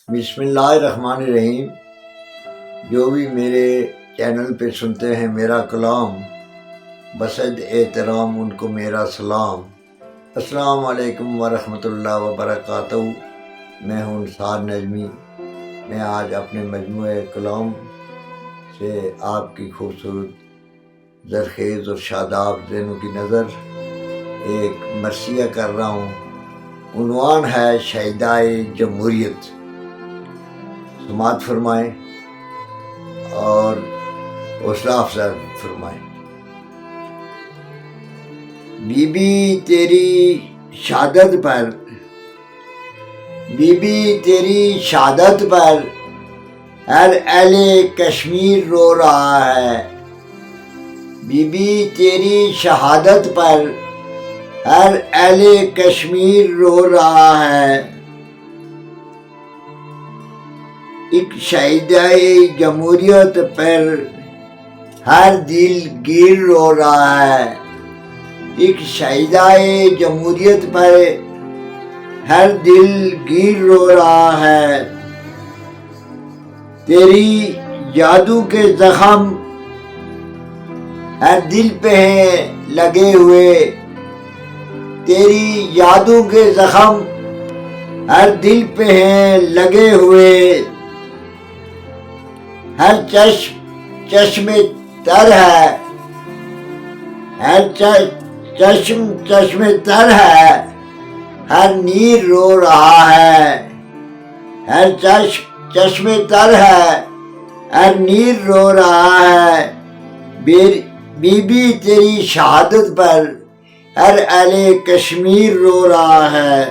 بسم اللہ الرحمن الرحیم۔ جو بھی میرے چینل پہ سنتے ہیں میرا کلام، بصد احترام ان کو میرا سلام۔ السلام علیکم ورحمۃ اللہ وبرکاتہ۔ میں ہوں انصار نجمی۔ میں آج اپنے مجموعہ کلام سے آپ کی خوبصورت زرخیز اور شاداب ذہنوں کی نظر ایک مرثیہ کر رہا ہوں۔ عنوان ہے شہدائے جمہوریت۔ سماعت فرمائیں اور حوصلہ افزائی فرمائیں۔ بی بی تیری شہادت پر، بی بی تیری شہادت پر ہر اہل کشمیر رو رہا ہے۔ بی بی تیری شہادت پر ہر اہل کشمیر رو رہا ہے۔ ایک شہدائے جمہوریت پر ہر دل گیر رو رہا ہے۔ ایک شہدائے جمہوریت پر ہر دل گیر رو رہا ہے۔ تیری جادو کے زخم ہر دل پہ ہیں لگے ہوئے۔ تیری جادو کے زخم ہر دل پہ ہیں لگے ہوئے۔ ہر چشم تر ہے، ہر چشم تر ہے، ہر نیر رو رہا ہے۔ ہر چشم تر ہے، ہر نیر رو رہا ہے۔ بی بی تیری شہادت پر ہر اہل کشمیر رو رہا ہے۔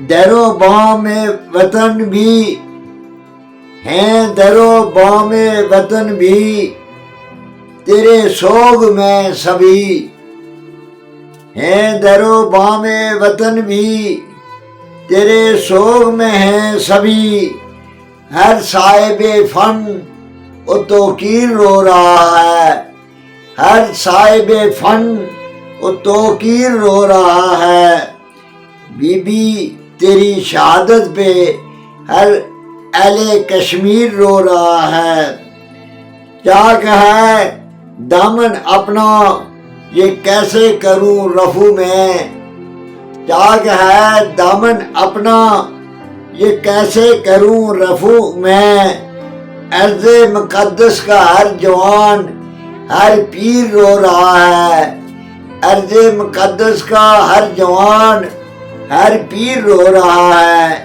در و بام وطن بھی ہیں، در و بام وطن بھی تیرے سوگ میں سبھی ہیں۔ در و بام وطن بھی تیرے سوگ میں ہیں سبھی۔ ہر صاحب فن و توقیر رو رہا ہے۔ ہر صاحب فن و توقیر رو رہا ہے۔ بی بی تیری شہادت پہ ہر اہل کشمیر رو رہا ہے۔ چاک ہے دامن اپنا یہ کیسے کروں رفو میں۔ چاک ہے دامن اپنا یہ کیسے کروں رفو میں۔ ارض مقدس کا ہر جوان ہر پیر رو رہا ہے۔ ارض مقدس کا ہر جوان ہر پیر رو رہا ہے۔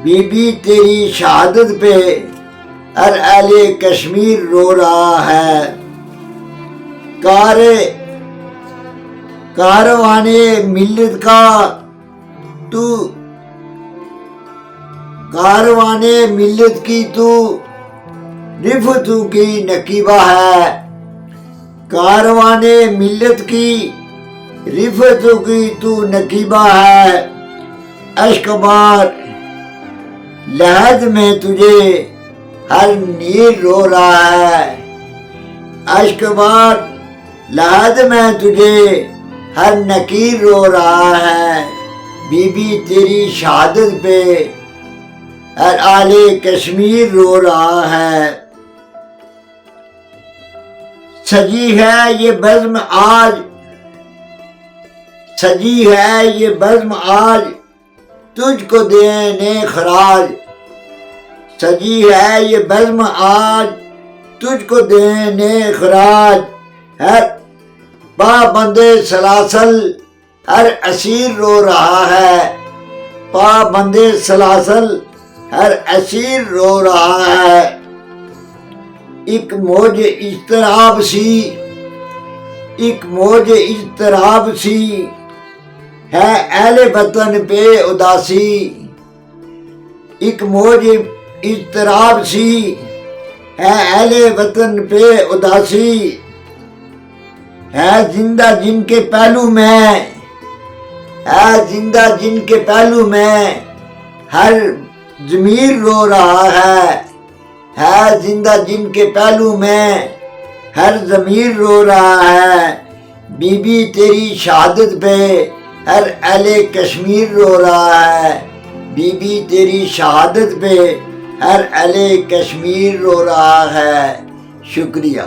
بی بی تیری شہادت پہ ہر اہل کشمیر رو رہا ہے۔ کاروان ملت کا تو، کاروان ملت کی تو رفتوں کی نقیبہ ہے۔ کاروان ملت کی رفتوں کی تو نقیبہ ہے۔ اشک بار لحد میں تجھے ہر نیر رو رہا ہے۔ اشک بار لحد میں تجھے ہر نکیر رو رہا ہے۔ بی بی تیری شہادت پہ ہر اہل کشمیر رو رہا ہے۔ سجی ہے یہ بزم آج، سجی ہے یہ بزم آج تجھ کو دینے خراج۔ سجی ہے یہ بزم آج تجھ کو دینے خراج۔ ہر پابند سلاسل ہر اسیر رو رہا ہے۔ پابند سلاسل ہر اسیر رو رہا ہے۔ ایک موج اضطراب سی، ایک موج اضطراب سی ہے اہل وطن پہ اداسی۔ ایک موج اضطراب سی ہے اہل وطن پہ اداسی۔ ہے زندہ جن کے پہلو میں، ہے زندہ جن کے پہلو میں ہر ضمیر رو رہا ہے۔ ہے زندہ جن کے پہلو میں ہر ضمیر رو رہا ہے۔ بی بی تیری شہادت پہ ہر اہل کشمیر رو رہا ہے، بی بی تیری شہادت پہ ہر اہل کشمیر رو رہا ہے۔ شکریہ۔